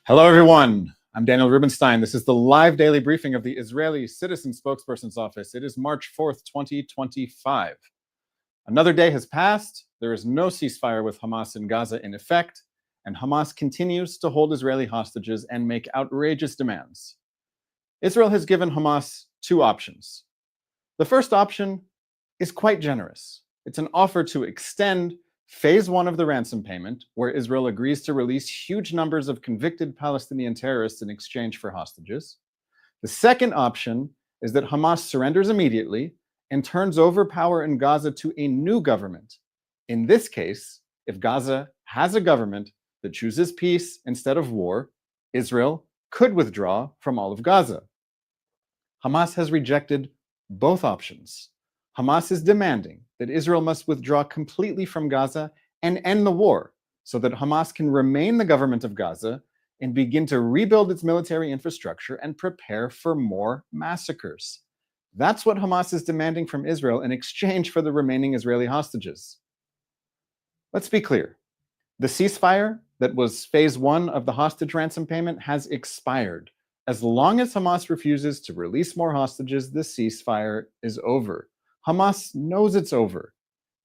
Hello, everyone. I'm Daniel Rubenstein. This is the live daily briefing of the Israeli Citizen Spokesperson's Office. It is March 4th, 2025. Another day has passed. There is no ceasefire with Hamas in Gaza in effect, and Hamas continues to hold Israeli hostages and make outrageous demands. Israel has given Hamas two options. The first option is quite generous. It's an offer to extend Phase 1 of the ransom payment, where Israel agrees to release huge numbers of convicted Palestinian terrorists in exchange for hostages. The second option is that Hamas surrenders immediately and turns over power in Gaza to a new government. In this case, if Gaza has a government that chooses peace instead of war, Israel could withdraw from all of Gaza. Hamas has rejected both options. Hamas is demanding that Israel must withdraw completely from Gaza and end the war so that Hamas can remain the government of Gaza and begin to rebuild its military infrastructure and prepare for more massacres. That's what Hamas is demanding from Israel in exchange for the remaining Israeli hostages. Let's be clear. The ceasefire that was phase 1 of the hostage ransom payment has expired. As long as Hamas refuses to release more hostages, the ceasefire is over. Hamas knows it's over.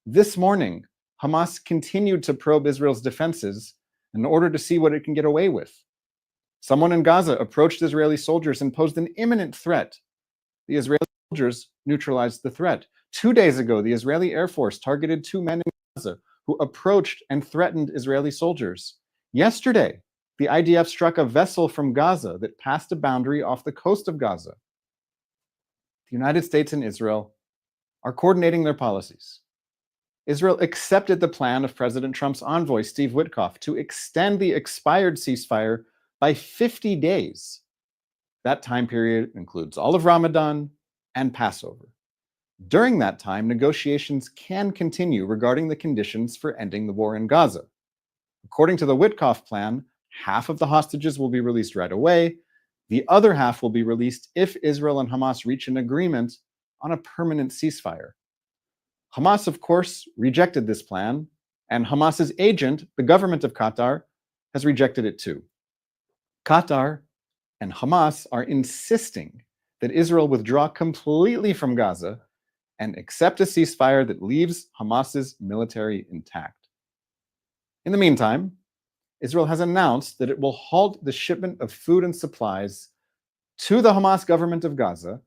This morning, Hamas continued to probe Israel's defenses in order to see what it can get away with. Someone in Gaza approached Israeli soldiers and posed an imminent threat. The Israeli soldiers neutralized the threat. 2 days ago, the Israeli Air Force targeted 2 men in Gaza who approached and threatened Israeli soldiers. Yesterday, the IDF struck a vessel from Gaza that passed a boundary off the coast of Gaza. The United States and Israel are coordinating their policies. Israel accepted the plan of President Trump's envoy, Steve Witkoff, to extend the expired ceasefire by 50 days. That time period includes all of Ramadan and Passover. During that time, negotiations can continue regarding the conditions for ending the war in Gaza. According to the Witkoff plan, half of the hostages will be released right away. The other half will be released if Israel and Hamas reach an agreement on a permanent ceasefire. Hamas, of course, rejected this plan, and Hamas's agent, the government of Qatar, has rejected it too. Qatar and Hamas are insisting that Israel withdraw completely from Gaza and accept a ceasefire that leaves Hamas's military intact. In the meantime, Israel has announced that it will halt the shipment of food and supplies to the Hamas government of Gaza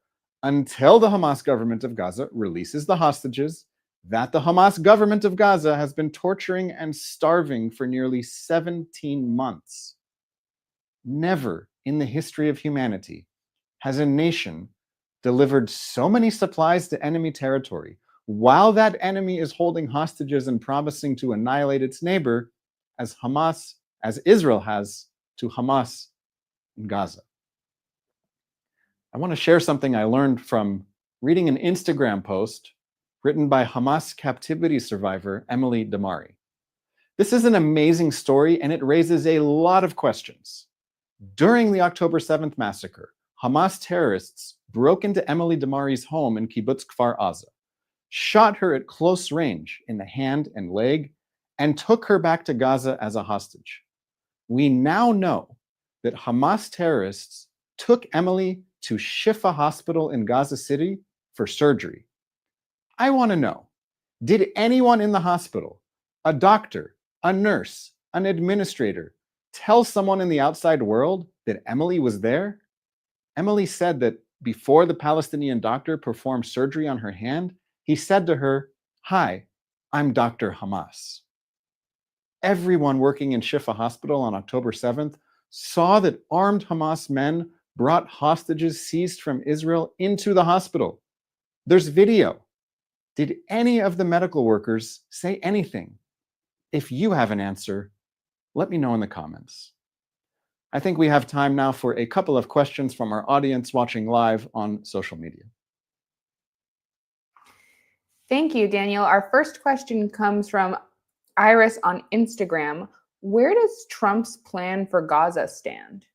until the Hamas government of Gaza releases the hostages that the Hamas government of Gaza has been torturing and starving for nearly 17 months. Never in the history of humanity has a nation delivered so many supplies to enemy territory while that enemy is holding hostages and promising to annihilate its neighbor as Israel has to Hamas in Gaza. I want to share something I learned from reading an Instagram post written by Hamas captivity survivor Emily Damari. This is an amazing story and it raises a lot of questions. During the October 7th massacre, Hamas terrorists broke into Emily Damari's home in Kibbutz Kfar Aza, shot her at close range in the hand and leg, and took her back to Gaza as a hostage. We now know that Hamas terrorists took Emily to Shifa Hospital in Gaza City for surgery. I want to know, did anyone in the hospital, a doctor, a nurse, an administrator, tell someone in the outside world that Emily was there? Emily said that before the Palestinian doctor performed surgery on her hand, he said to her, "Hi, I'm Dr. Hamas." everyone working in Shifa Hospital on October 7th saw that armed Hamas men brought hostages seized from Israel into the hospital. There's video. Did any of the medical workers say anything? If you have an answer, let me know in the comments. I think we have time now for a couple of questions from our audience watching live on social media. Thank you, Daniel. Our first question comes from Iris on Instagram. Where does Trump's plan for Gaza stand?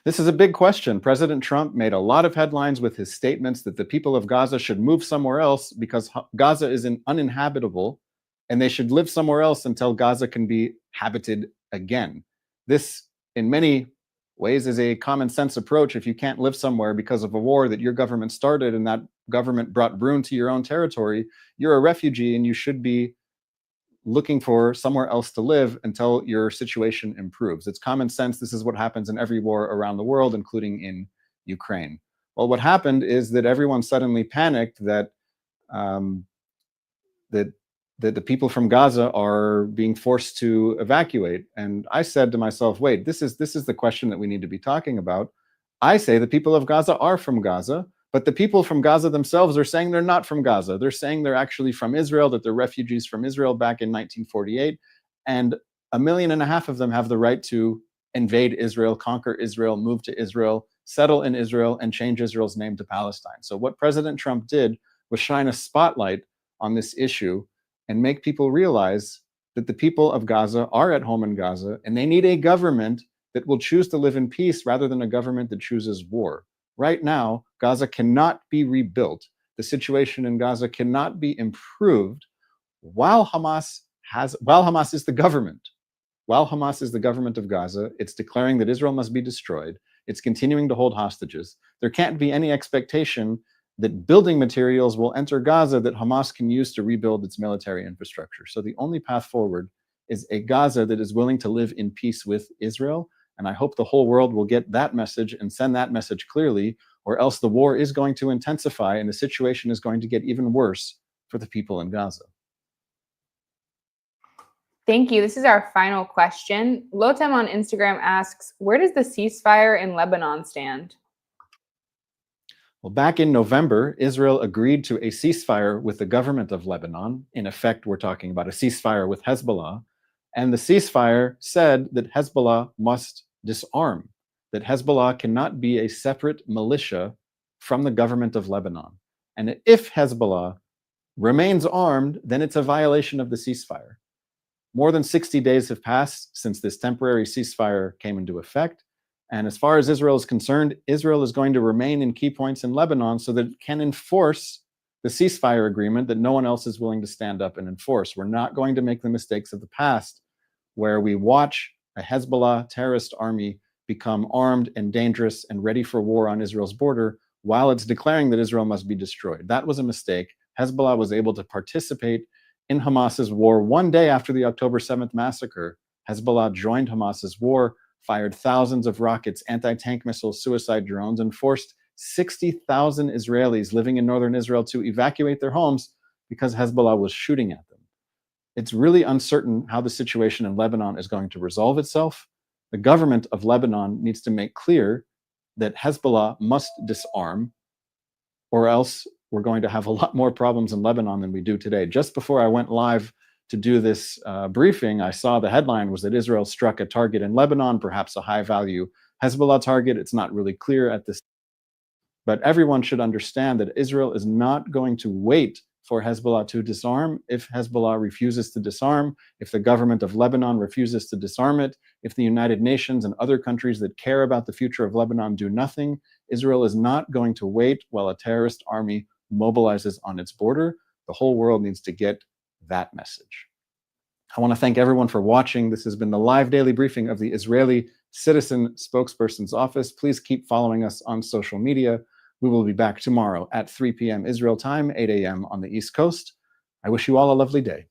This is a big question. President Trump made a lot of headlines with his statements that the people of Gaza should move somewhere else because Gaza is uninhabitable and they should live somewhere else until Gaza can be habited again. This, in many ways, is a common sense approach. If you can't live somewhere because of a war that your government started and that government brought ruin to your own territory, you're a refugee and you should be looking for somewhere else to live until your situation improves. It's common sense. This is what happens in every war around the world, including in Ukraine. Well, what happened is that everyone suddenly panicked that that the people from Gaza are being forced to evacuate. And I said to myself, wait, this is the question that we need to be talking about. I say the people of Gaza are from Gaza, but the people from Gaza themselves are saying they're not from Gaza. They're saying they're actually from Israel, that they're refugees from Israel back in 1948. And 1.5 million of them have the right to invade Israel, conquer Israel, move to Israel, settle in Israel, and change Israel's name to Palestine. So what President Trump did was shine a spotlight on this issue and make people realize that the people of Gaza are at home in Gaza, and they need a government that will choose to live in peace rather than a government that chooses war. Right now, Gaza cannot be rebuilt. The situation in Gaza cannot be improved while Hamas is the government. While Hamas is the government of Gaza, it's declaring that Israel must be destroyed. It's continuing to hold hostages. There can't be any expectation that building materials will enter Gaza that Hamas can use to rebuild its military infrastructure. So the only path forward is a Gaza that is willing to live in peace with Israel. And I hope the whole world will get that message and send that message clearly, or else the war is going to intensify and the situation is going to get even worse for the people in Gaza. Thank you. This is our final question. Lotem on Instagram asks, where does the ceasefire in Lebanon stand? Well, back in November, Israel agreed to a ceasefire with the government of Lebanon. In effect, we're talking about a ceasefire with Hezbollah. And the ceasefire said that Hezbollah must disarm, that Hezbollah cannot be a separate militia from the government of Lebanon. And if Hezbollah remains armed, then it's a violation of the ceasefire. More than 60 days have passed since this temporary ceasefire came into effect. And as far as Israel is concerned, Israel is going to remain in key points in Lebanon so that it can enforce the ceasefire agreement that no one else is willing to stand up and enforce. We're not going to make the mistakes of the past where we watch a Hezbollah terrorist army become armed and dangerous and ready for war on Israel's border while it's declaring that Israel must be destroyed. That was a mistake. Hezbollah was able to participate in Hamas's war one day after the October 7th massacre. Hezbollah joined Hamas's war, fired thousands of rockets, anti-tank missiles, suicide drones, and forced 60,000 Israelis living in northern Israel to evacuate their homes because Hezbollah was shooting at them. It's really uncertain how the situation in Lebanon is going to resolve itself. The government of Lebanon needs to make clear that Hezbollah must disarm, or else we're going to have a lot more problems in Lebanon than we do today. Just before I went live to do this briefing, I saw the headline was that Israel struck a target in Lebanon, perhaps a high-value Hezbollah target. It's not really clear at this, but everyone should understand that Israel is not going to wait for Hezbollah to disarm. If Hezbollah refuses to disarm, if the government of Lebanon refuses to disarm it, if the United Nations and other countries that care about the future of Lebanon do nothing, Israel is not going to wait while a terrorist army mobilizes on its border. The whole world needs to get that message. I want to thank everyone for watching. This has been the live daily briefing of the Israeli Citizen Spokesperson's Office. Please keep following us on social media. We will be back tomorrow at 3 p.m. Israel time, 8 a.m. on the East Coast. I wish you all a lovely day.